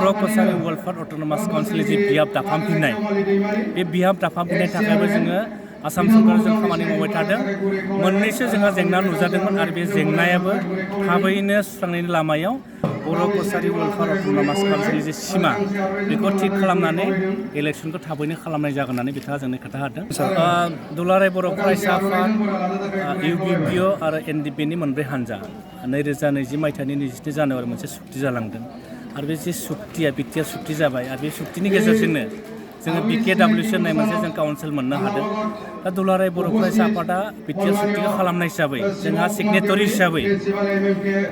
बर' कसारि welfare autonomous काउन्सिलनि जि बियाब दाफामफिननाय बे बियाब दाफामफिननायनि थाखायबो जोङो आसाम सरकारजों खामानि मावबाय थादों। मोननैसो जोंहा जेंना नुजादोंमोन आरो बे जेंनायाबो थाबैनो सुस्रांनायनि लामायाव बर' कसारि वेलफेयार अट'नमास काउन्सिलनि जे सिमा बेखौ थिग खालामनानै इलेक्सनखौ थाबैनो खालामनाय जागोन होननानै बिथाङा जोंनो खोथा होदों। दुलाराय बर' फरायसा आफाद, UPPO आरो NDP नि मोनब्रै हानजा 2020 मायथाइनि 22 जानुवारि मोनसे सुक्ति जालांदों आरो बे जे सुक्तिया बिटिआर सुक्ति जाबाय आरो बे सुक्तिनि गेजेरजोंनो जोङो BKWC होननाय मोनसे जों काउन्सिल मोननो हादों। दा दुलाराय बर' फरायसा आफादा बिटिआर सुक्तिखौ खालामनाय हिसाबै जोंहा सिगनेटरि हिसाबै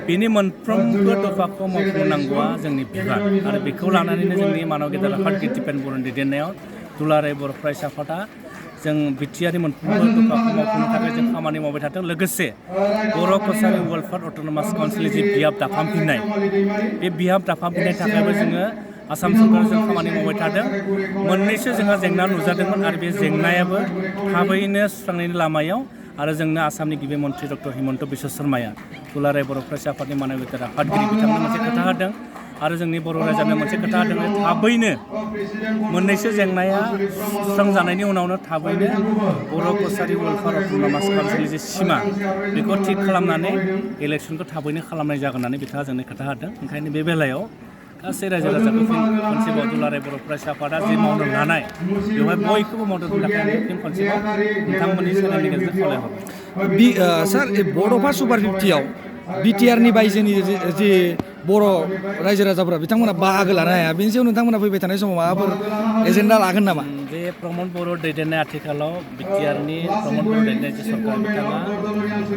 बिनि मोनफ्रोमबो दफाखौ मावफुंनांगौआ जोंनि बिबान आरो बेखौ लानानैनो जोंनि मानव गेदेर आफाद दिपेन बर'नि दैदेननायाव दुलाराय बर' फरायसा आफादा जों बिटिआरनि मोनफ्रोमबो दफाखौ मावफुंनो थाखाय जों खामानि मावबाय थादों। लोगोसे बर' कसारि वेलफेयार अट'नमास काउन्सिलनि जि बियाब दाफामफिननाय बे बियाब दाफामफिननायनि थाखायबो जोङो आसाम सरकारजों खामानि मावबाय थादों। मोननैसो जोंहा जेंना नुजादोंमोन आरो बे जेंनायाबो थाबैनो सुस्रांनायनि लामायाव आरो जोंनो आसामनि गिबि मन्त्रि डक्टर हिमन्त बिश्व शर्माया दुलाराय बर' फरायसा आफादनि मानव गेदेर आफादगिरि बिथांनो मोनसे खोथा होदों आरो जोंनि बर' रायजोनो मोनसे खोथा होदों जे थाबैनो मोननैसो जेंनाया सुस्रांजानायनि उनावनो थाबैनो बर' कसारि वेलफेयार अट'नमास काउन्सिलनि जे सिमा बेखौ थिग खालामनानै इलेक्सनखौ थाबैनो खालामनाय जागोन होननानै बिथाङा जोंनो खोथा होदों। ओंखायनो बे बेलायाव गासै रायजो राजाखौ खनसेबाव दुलाराय बर' फरायसा आफादा जि मावनो लानाय बेवहाय बयखौबो मदद होनो थाखाय आं फिन खनसेबाव नोंथांमोननि चेनेलनि गेजेरजों खावलायहरबाय। सार बड'फा सुपार 50आव बिटिआरनि बायजोनि जि बर' रायजो राजाफोरा बिथांमोना बाहागो लानो हाया, बेनि सायाव नोंथांमोना फैबाय थानाय समाव माबाफोर एजेन्डा लागोन नामा? बे प्रमद बर' दैदेननाय आथिखालाव बिटिआरनि प्रमद बर' दैदेननाय जे सरकार बिथाङा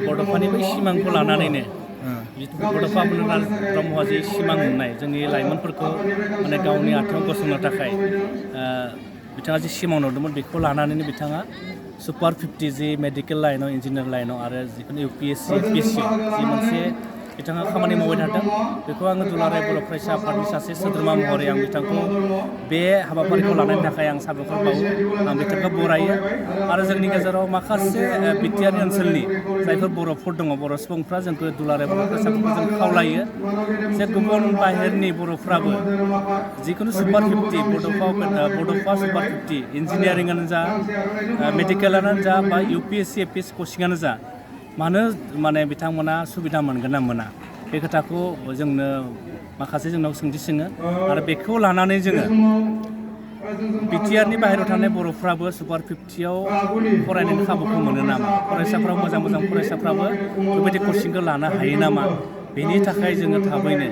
बड'फानि बै सिमांखौ लानानैनो बड'फा बुलुनाथ ब्रह्मआ जि सिमां नुनाय जोंनि लाइमोनफोरखौ माने गावनि आथिङाव गसंनो थाखाय बिथाङा जि सिमां नुदोंमोन बेखौ लानानैनो बिथाङा सुपार 50 जि मेडिकेल लाइनाव इन्जिनियार लाइनाव आरो जिखुनु UPSC APSC जि मोनसे बिथाङा खामानि मावबाय थादों बेखौ आङो दुलाराय बर' फरायसा आफादनि सासे सोद्रोमा महरै आं बिथांखौ बे हाबाफारिखौ लानायनि थाखाय आं साबायखर बावो, आं बिथांखौ बरायो आरो जोंनि गेजेराव माखासे बिटिआरनि ओनसोलनि जायफोर बर'फोर दङ, बर' सुबुंफ्रा जोंखौ दुलाराय बर' फरायसाफोरखौ जों खावलायो जे गुबुन बाहेरनि बर'फ्राबो जिखुनु सुपार 50 बड'फा सुपार 50 इन्जिनियारिंआनो जा मेडिकेलानो जा बा UPSC APSC कचिंआनो जा मानो माने बिथांमोना सुबिदा मोनगोन ना मोना बे खोथाखौ जोंनो माखासे जोंनाव सोंथि सोङो आरो बेखौ लानानै जोङो बिटिआरनि बाहेरायाव थानाय बर'फ्राबो सुपार 50आव फरायनायनि खाबुखौ मोनो नामा, फरायसाफ्राबो मोजां फरायसाफ्राबो बेबायदि कचिंखौ लानो हायो नामा, बेनि थाखाय जोङो थाबैनो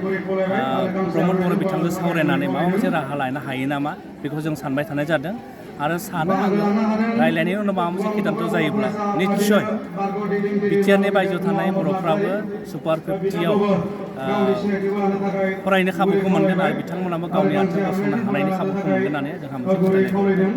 प्रमद बर' बिथांजों सावरायनानै माबा मोनसे राहा लानो हायो नामा बेखौ जों सानबाय थानाय जादों आरो सानो आङो रायज्लायनायनि उनाव माबा मोनसे सिद्धान्त जायोब्ला निस्सय बिटिआरनि बायजोआव थानाय बर'फ्राबो सुपार 50आव फरायनो खाबुखौ मोनगोन आरो बिथांमोनाबो गावनि आथिङाव गसंनो हानायनि खाबुखौ मोनगोन होननानै जोंहा मोनसे फोथायनाय दं।